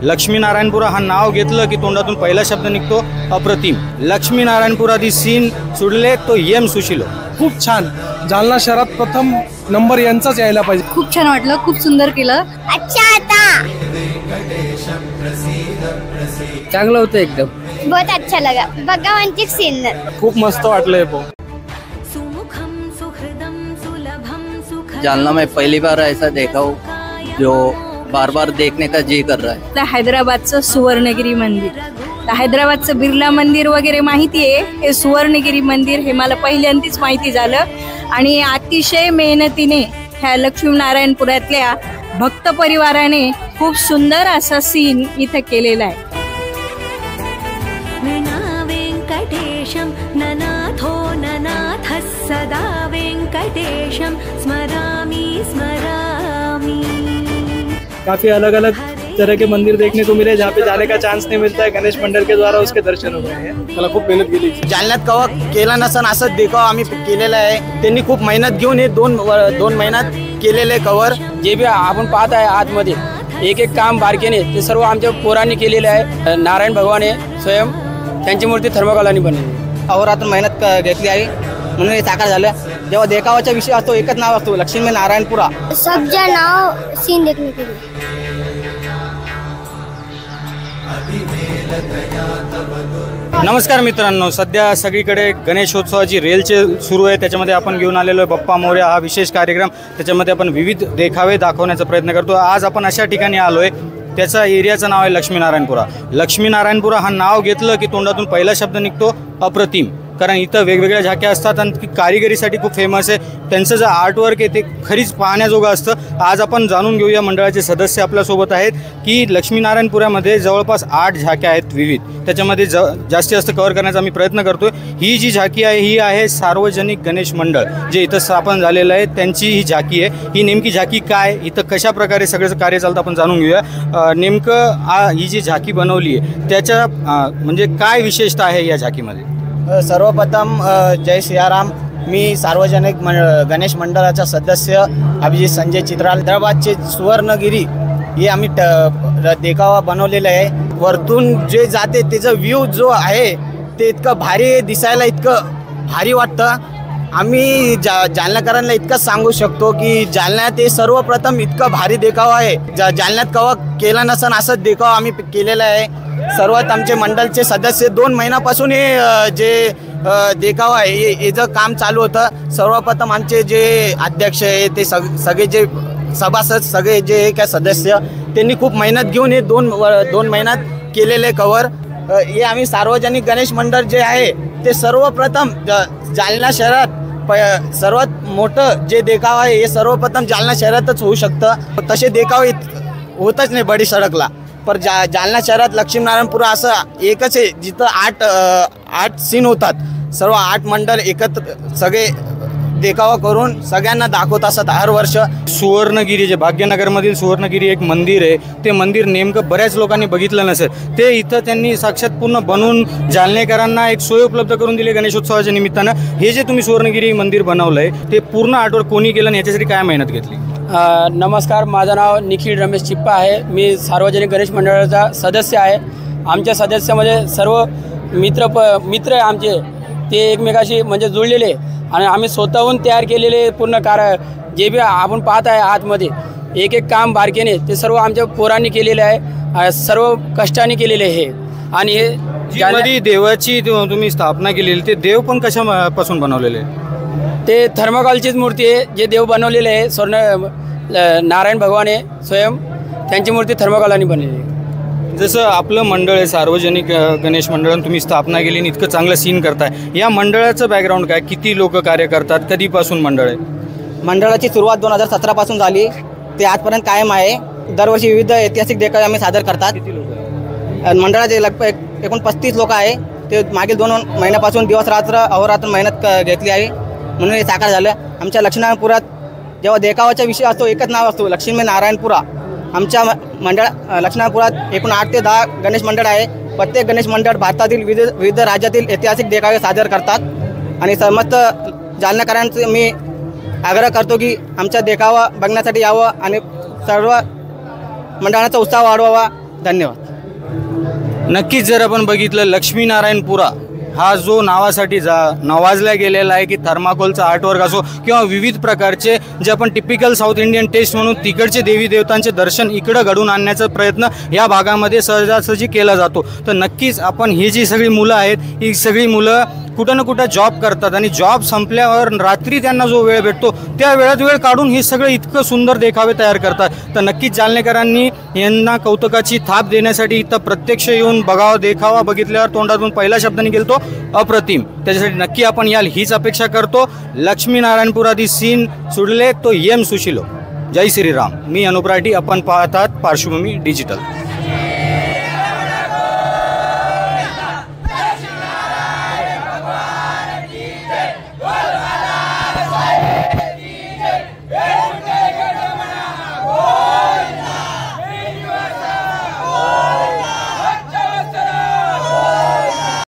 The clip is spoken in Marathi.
लक्ष्मीनारायणपुरा हा नाव घेतलं की तोंडातून पहिला शब्द निघतो अप्रतिम। लक्ष्मीनारायणपुरा दी सीन सुडले तो एम सुशीलो। खूप छान, जालना शहरात प्रथम नंबर यांचाच यायला पाहिजे। खूप छान वाटलं, खूप सुंदर केलं। अच्छा आता चांगलं होतं एकदम, बहुत अच्छा लगा भगवान सीन। खूप मस्त वाटलंय। जालना में पहली बार ऐसा देखा हूँ जो बार बार देखने का जी कर रहा है। हैदराबादचं सुवर्णगिरी मंदिर, हैदराबादचं बिर्ला मंदिर वगैरे माहिती आहे, हे सुवर्णगिरी मंदिर हे मला पहिल्यांदाच माहिती झालं आणि अतिशय मेहनतीने ह्या लक्ष्मीनारायणपुरातल्या भक्त परिवाराने खूप सुंदर असा सीन इथे केलेला आहे। वेंकटेशम ननाथो ननाथः सदा वेंकटेशम स्मरामि स्मरामि। काफी अलग अलग तरह के मंदिर देखने को मिले जहाँ पे जाने का चांस नहीं मिलता है। गणेश मंडल के द्वारा उसके दर्शन हो गए हैं। मला खूप मेहनत केली। जालन्यात कवा केला नसन असं देखाव आम्ही केलेला आहे। त्यांनी खूप मेहनत घेऊन हे दोन महिन्यात केलेले कव्हर जे भी आपण पाहत आहे आतमध्ये एक एक काम बारकेने ते सर्व आमच्या पोरांनी केलेले आहे। नारायण भगवान स्वयं त्यांची मूर्ती थर्मोकॉलनी बनवली। अहोरात्र मेहनत घेतली आहे म्हणून हे साकार झालं। जेव्हा देखावाचा विषय असतो एकच नाव असतो लक्ष्मीनारायणपुरा। सब जन आओ सीन देखने के लिए। नमस्कार मित्रांनो, सध्या सगळीकडे गणेशोत्सवाची रेलचे सुरू आहे। त्याच्यामध्ये आपण घेऊन आलेलो आहे बाप्पा मोरया हा विशेष कार्यक्रम। त्याच्यामध्ये आपण विविध देखावे दाखवण्याचा प्रयत्न करतो। आज आपण अशा ठिकाणी आलोय, त्याचा एरियाचं नाव आहे लक्ष्मीनारायणपुरा। लक्ष्मीनारायणपुरा हा नाव घेतलं की तोंडातून पहिला शब्द निघतो अप्रतिम, कारण इथं वेगवेगळ्या झाक्या असतात आणि कारिगिरीसाठी खूप फेमस आहे। त्यांचं जे आर्टवर्क आहे ते खरीच पाहण्याजोगं असतं। आज आपण जाणून घेऊया, मंडळाचे सदस्य आपल्यासोबत आहेत, की लक्ष्मीनारायणपुरामध्ये जवळपास 8 झाक्या आहेत विविध। त्याच्यामध्ये जास्तीत जास्त कव्हर करण्याचा मी प्रयत्न करतोय। ही जी झाकी आहे ही आहे सार्वजनिक गणेश मंडळ जे इथं स्थापन झालेलं आहे, त्यांची ही झाकी आहे। ही नेमकी झाकी काय, इथं कशा प्रकारे सगळं कार्य चालतं आपण जाणून घेऊया। नेमकं ही जी झाकी बनवली आहे त्याच्या म्हणजे काय विशेषता आहे या झाकीमध्ये? सर्वप्रथम जय सियाराम। मी सार्वजनिक गणेश मंडळाचा सदस्य अभिजित संजय चित्राल। हैदराबादचे सुवर्णगिरी हे आम्ही देखावा बनवलेला आहे। वरतून जे जाते त्याचा व्ह्यू जो आहे ते इतकं भारी दिसायला, इतकं भारी वाटतं। आम्ही जालनाकरांना इतकंच सांगू शकतो की जालन्यात हे सर्वप्रथम इतकं भारी देखावा आहे। जालन्यात कवा केला नसन असं देखावा आम्ही केलेला आहे। सर्वात आमचे मंडळचे सदस्य 2 महिन्यापासून हे जे देखावा आहे याचं काम चालू होतं। सर्वप्रथम आमचे जे अध्यक्ष आहे ते सगळे जे सभासद सगळे जे काय सदस्य त्यांनी खूप मेहनत घेऊन हे दोन महिन्यात केलेले कव्हर। हे आम्ही सार्वजनिक गणेश मंडळ जे आहे ते सर्वप्रथम जालना शहरात सर्वात मोठं जे देखावा आहे हे सर्वप्रथम जालना शहरातच होऊ शकतं। तसे देखावे होतच नाही बडी सडकला, पर जालना शहरात लक्ष्मीनारायणपुरा असं एकच आहे जिथं 8 सीन होतात। सर्व 8 मंडळ एकत्र सगळे देखावा करून सगळ्यांना दाखवत असतात हर वर्ष। सुवर्णगिरी जे भाग्यनगरमधील सुवर्णगिरी एक मंदिर आहे, ते मंदिर नेमकं बऱ्याच लोकांनी बघितलं नसेल, ते इथं त्यांनी साक्षात पूर्ण बनवून जालनेकरांना एक सोय उपलब्ध करून दिली गणेशोत्सवाच्या निमित्तानं। हे जे तुम्ही सुवर्णगिरी मंदिर बनवलंय ते पूर्ण आर्टवर्क कोणी केलं आणि याच्यासाठी काय मेहनत घेतली? नमस्कार, माझं नाव निखिल रमेश चिप्पा आहे। मी सार्वजनिक गणेश मंडळाचा सदस्य आहे। आमच्या सदस्यामध्ये सर्व मित्र आमचे ते एकमेकाशी म्हणजे जुळलेले आणि आम्ही स्वतःहून तयार केलेले पूर्ण जे भी आपण पाहत आहे आतमध्ये एक एक काम बारकेने ते सर्व आमच्या पोरांनी केलेले आहे, सर्व कष्टाने केलेले आहे। आणि हे देवाची तुम्ही स्थापना केलेली, ते देव पण कशापासून बनवलेले? ते थर्मोकॉलचीच मूर्ती आहे जे देव बनवलेले आहे। नारायण भगवान स्वयं त्यांची मूर्ती थर्मोकॉलनी बनवलेली आहे। जसं आपलं मंडळ आहे सार्वजनिक गणेश मंडळ, तुम्ही स्थापना केली आणि इतकं चांगलं सीन करताय, या मंडळाचं बॅकग्राऊंड काय, किती लोक कार्य करतात, कधीपासून मंडळ आहे? मंडळाची सुरुवात 2017 पासून झाली ते आजपर्यंत कायम आहे। दरवर्षी विविध ऐतिहासिक देखावे आम्ही सादर करतात। किती लोक आहे? मंडळाचे लगभग एकूण 35 लोक आहे। ते मागील 2 महिन्यापासून दिवस रात्र अहोरात्र मेहनत घेतली आहे म्हणून हे साकार झालं। आमच्या लक्ष्मीनारायणपुरात जेव्हा देखावाचा विषय असतो एकच नाव असतो लक्ष्मीनारायणपुरा। आमच्या लक्ष्मीनारायणपुरात एकूण 8 ते 10 गणेश मंडळ आहे। प्रत्येक गणेश मंडळ भारतातील विविध राज्यातील ऐतिहासिक देखावे सादर करतात आणि समस्त जालनाकरांचे मी आग्रह करतो की आमचा देखावा बघण्यासाठी यावं आणि सर्व मंडळाचा उत्साह वाढवावा धन्यवाद. नक्कीच जर आपण बघितलं लक्ष्मीनारायणपुरा हा जो नावासाठी नवाजला गेलेला आहे की थर्माकोलचा आर्टवर्क असो किंवा विविध प्रकारचे जे आपण टिपिकल साऊथ इंडियन टेस्ट म्हणून तिकडचे देवी देवतांचे दर्शन इकडं घडवून आणण्याचा प्रयत्न या भागामध्ये सहजासहजी केला जातो. तर नक्कीच आपण ही जी सगळी मुलं आहेत ही सगळी मुलं कुठं ना कुठं जॉब करतात आणि जॉब संपल्यावर रात्री त्यांना जो वेळ भेटतो त्या वेळात वेळ काढून हे सगळं इतकं सुंदर देखावे तयार करतात. तर नक्कीच जालनेकरांनी यांना कौतुकाची थाप देण्यासाठी इथं प्रत्यक्ष येऊन बघावा, देखावा बघितल्यावर तोंडातून पहिला शब्द निघेल तो अप्रतिम. त्याच्यासाठी नक्की आपण याल हीच अपेक्षा करतो. लक्ष्मीनारायणपुराधी सीन सुडले तो येम सुशिलो. जय श्रीराम. मी अनुप्राटी. आपण पाहतात पार्श्वभूमी डिजिटल.